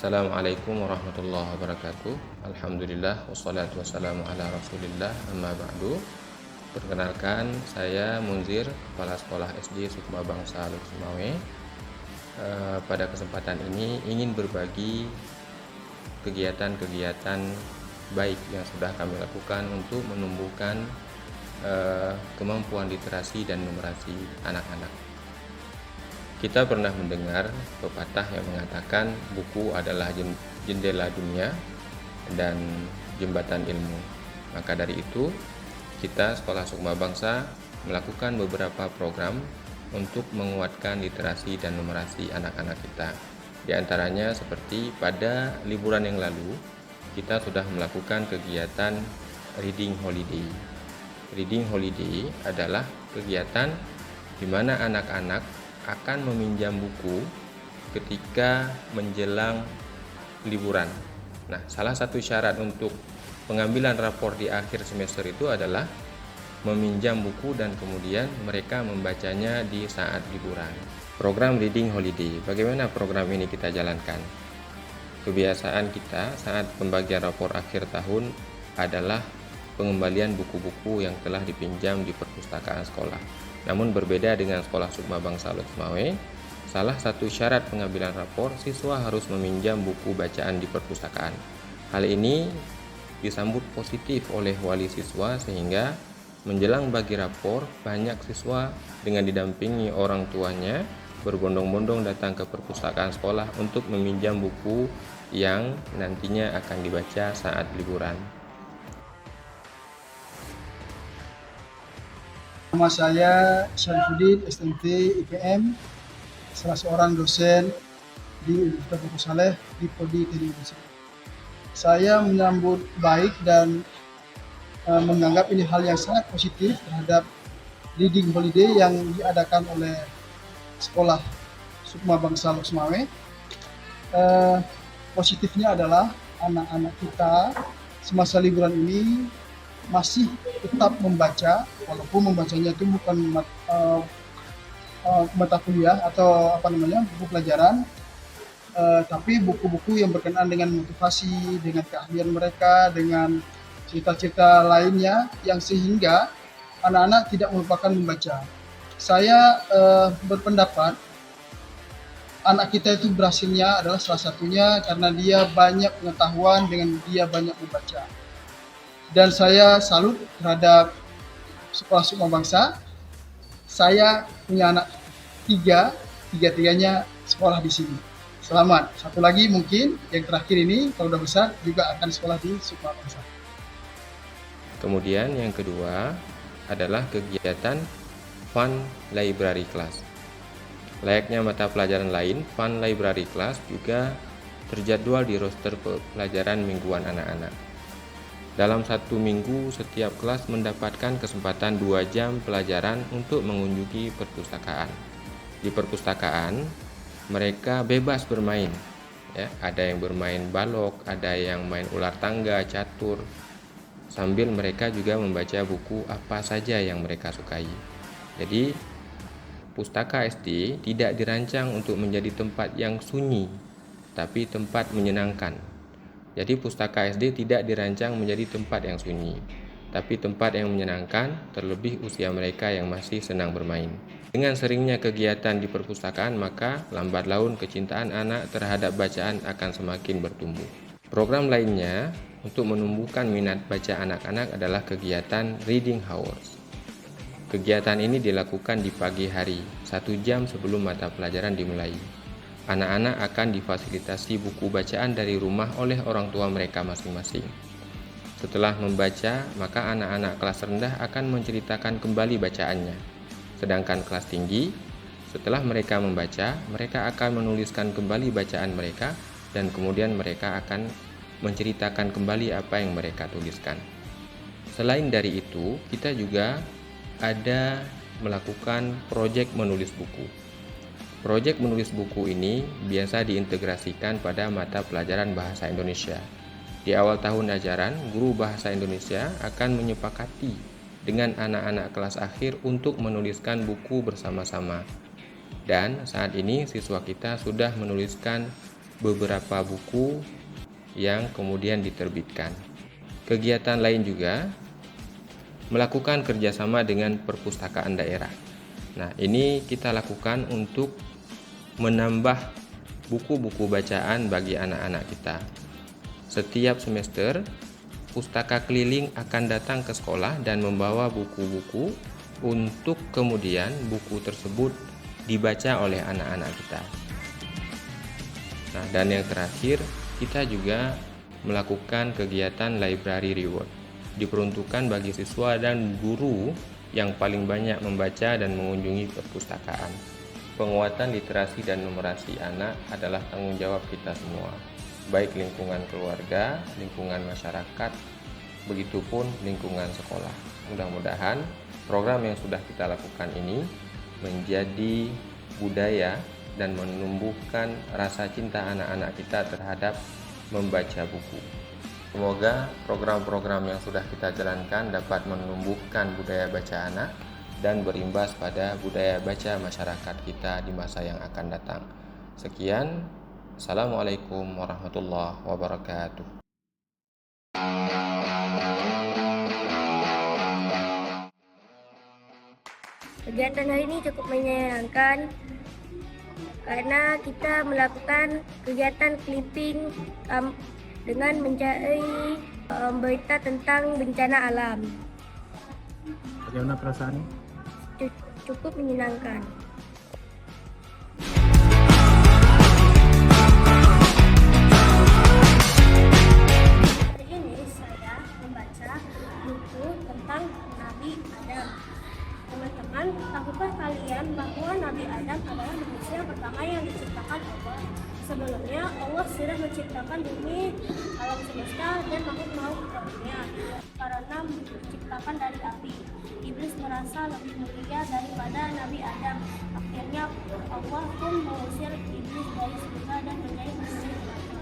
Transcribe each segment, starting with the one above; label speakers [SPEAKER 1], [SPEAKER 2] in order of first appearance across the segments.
[SPEAKER 1] Assalamualaikum warahmatullahi wabarakatuh. Alhamdulillah wassalatu wassalamu ala Rasulillah amma ba'du. Perkenalkan, saya Munzir, Kepala Sekolah SD Sukma Bangsa Luxmawe. Pada kesempatan ini ingin berbagi kegiatan-kegiatan baik yang sudah kami lakukan untuk menumbuhkan kemampuan literasi dan numerasi anak-anak. Kita pernah mendengar pepatah yang mengatakan buku adalah jendela dunia dan jembatan ilmu. Maka dari itu, kita Sekolah Sukma Bangsa melakukan beberapa program untuk menguatkan literasi dan numerasi anak-anak kita. Di antaranya seperti pada liburan yang lalu, kita sudah melakukan kegiatan Reading Holiday. Reading Holiday adalah kegiatan di mana anak-anak akan meminjam buku ketika menjelang liburan. Nah, salah satu syarat untuk pengambilan rapor di akhir semester itu adalah meminjam buku dan kemudian mereka membacanya di saat liburan. Program Reading Holiday, bagaimana program ini kita jalankan? Kebiasaan kita saat pembagian rapor akhir tahun adalah pengembalian buku-buku yang telah dipinjam di perpustakaan sekolah. Namun berbeda dengan Sekolah Sukma Bangsa Luxmawe, salah satu syarat pengambilan rapor, siswa harus meminjam buku bacaan di perpustakaan. Hal ini disambut positif oleh wali siswa sehingga menjelang bagi rapor, banyak siswa dengan didampingi orang tuanya berbondong-bondong datang ke perpustakaan sekolah untuk meminjam buku yang nantinya akan dibaca saat liburan.
[SPEAKER 2] Nama saya Syarifuddin, SMT IPM, salah seorang dosen di Universitas Muhammad Saleh di Prodi Teknik Mesin. Saya menyambut baik dan menganggap ini hal yang sangat positif terhadap Reading Holiday yang diadakan oleh Sekolah Sukma Bangsa Luxmawe. Positifnya adalah anak-anak kita semasa liburan ini masih tetap membaca, walaupun membacanya itu bukan mata kuliah atau buku pelajaran, tapi buku-buku yang berkenaan dengan motivasi, dengan keahlian mereka, dengan cerita-cerita lainnya yang sehingga anak-anak tidak melupakan membaca. Saya berpendapat anak kita itu berhasilnya adalah salah satunya karena dia banyak pengetahuan dengan dia banyak membaca. Dan saya salut terhadap Sekolah Sukma Bangsa. Saya punya anak tiga-tiganya sekolah di sini. Selamat. Satu lagi mungkin yang terakhir ini kalau udah besar juga akan sekolah di Sukma Bangsa.
[SPEAKER 1] Kemudian yang kedua adalah kegiatan Fun Library Class. Layaknya mata pelajaran lain, Fun Library Class juga terjadwal di roster pelajaran mingguan anak-anak. Dalam satu minggu, setiap kelas mendapatkan kesempatan 2 jam pelajaran untuk mengunjungi perpustakaan. Di perpustakaan, mereka bebas bermain. Ya, ada yang bermain balok, ada yang main ular tangga, catur. Sambil mereka juga membaca buku apa saja yang mereka sukai. Jadi, pustaka SD tidak dirancang untuk menjadi tempat yang sunyi, tapi tempat menyenangkan. Jadi pustaka SD tidak dirancang menjadi tempat yang sunyi, tapi tempat yang menyenangkan, terlebih usia mereka yang masih senang bermain. Dengan seringnya kegiatan di perpustakaan, maka lambat laun kecintaan anak terhadap bacaan akan semakin bertumbuh. Program lainnya untuk menumbuhkan minat baca anak-anak adalah kegiatan Reading Hours. Kegiatan ini dilakukan di pagi hari, 1 jam sebelum mata pelajaran dimulai. Anak-anak akan difasilitasi buku bacaan dari rumah oleh orang tua mereka masing-masing. Setelah membaca, maka anak-anak kelas rendah akan menceritakan kembali bacaannya. Sedangkan kelas tinggi, setelah mereka membaca, mereka akan menuliskan kembali bacaan mereka dan kemudian mereka akan menceritakan kembali apa yang mereka tuliskan. Selain dari itu, kita juga ada melakukan proyek menulis buku. Proyek menulis buku ini biasa diintegrasikan pada mata pelajaran Bahasa Indonesia. Di awal tahun ajaran, guru Bahasa Indonesia akan menyepakati dengan anak-anak kelas akhir untuk menuliskan buku bersama-sama. Dan saat ini siswa kita sudah menuliskan beberapa buku yang kemudian diterbitkan. Kegiatan lain juga melakukan kerjasama dengan perpustakaan daerah. Nah, ini kita lakukan untuk menambah buku-buku bacaan bagi anak-anak kita. Setiap semester, pustaka keliling akan datang ke sekolah dan membawa buku-buku untuk kemudian buku tersebut dibaca oleh anak-anak kita. Nah, dan yang terakhir, kita juga melakukan kegiatan library reward, diperuntukkan bagi siswa dan guru yang paling banyak membaca dan mengunjungi perpustakaan. Penguatan literasi dan numerasi anak adalah tanggung jawab kita semua, baik lingkungan keluarga, lingkungan masyarakat, begitupun lingkungan sekolah. Mudah-mudahan program yang sudah kita lakukan ini menjadi budaya dan menumbuhkan rasa cinta anak-anak kita terhadap membaca buku. Semoga program-program yang sudah kita jalankan dapat menumbuhkan budaya baca anak dan berimbas pada budaya baca masyarakat kita di masa yang akan datang. Sekian, Assalamualaikum warahmatullahi wabarakatuh.
[SPEAKER 3] Kegiatan hari ini cukup menyenangkan karena kita melakukan kegiatan clipping dengan mencari berita tentang bencana alam.
[SPEAKER 4] Bagaimana perasaannya?
[SPEAKER 3] Cukup menyenangkan. Hari ini saya membaca buku tentang Nabi Adam. Teman-teman, tahukah kalian bahwa Nabi Adam adalah manusia pertama yang diciptakan Allah? Sebelumnya, Allah sudah menciptakan bumi, alam semesta, dan makhluk-makhluk lainnya karena diciptakan dari api. Iblis merasa lebih mulia daripada Nabi Adam. Akhirnya, Allah pun mengusir iblis dari surga dan menjadi penghuni neraka.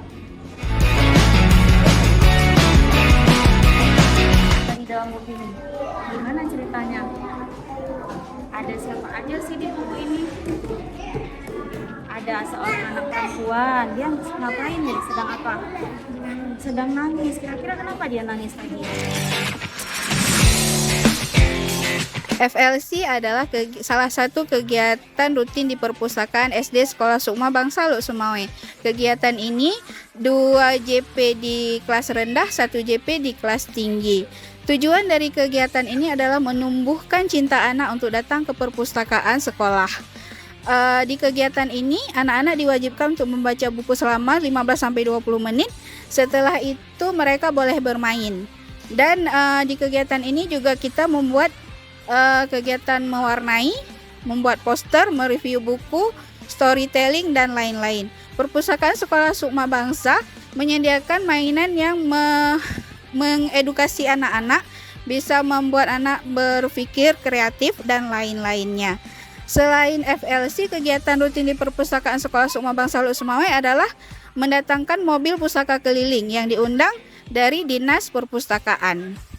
[SPEAKER 5] Di dalam buku ini, gimana ceritanya? Ada siapa aja sih di buku ini? Ada seorang anak perempuan, dia ngapain nih? Sedang apa? Sedang nangis. Kira-kira kenapa dia nangis lagi?
[SPEAKER 6] FLC adalah salah satu kegiatan rutin di perpustakaan SD Sekolah Sukma Bangsa Luk Sumawe. Kegiatan ini 2 JP di kelas rendah, 1 JP di kelas tinggi. Tujuan dari kegiatan ini adalah menumbuhkan cinta anak untuk datang ke perpustakaan sekolah. Di kegiatan ini, anak-anak diwajibkan untuk membaca buku selama 15-20 menit. Setelah itu mereka boleh bermain. Dan di kegiatan ini juga kita membuat kegiatan mewarnai, membuat poster, mereview buku, storytelling, dan lain-lain. Perpustakaan Sekolah Sukma Bangsa menyediakan mainan yang mengedukasi anak-anak, bisa membuat anak berpikir kreatif, dan lain-lainnya. Selain FLC, kegiatan rutin di Perpustakaan Sekolah Sukma Bangsa Luk Sumawe adalah mendatangkan mobil pustaka keliling yang diundang dari Dinas Perpustakaan.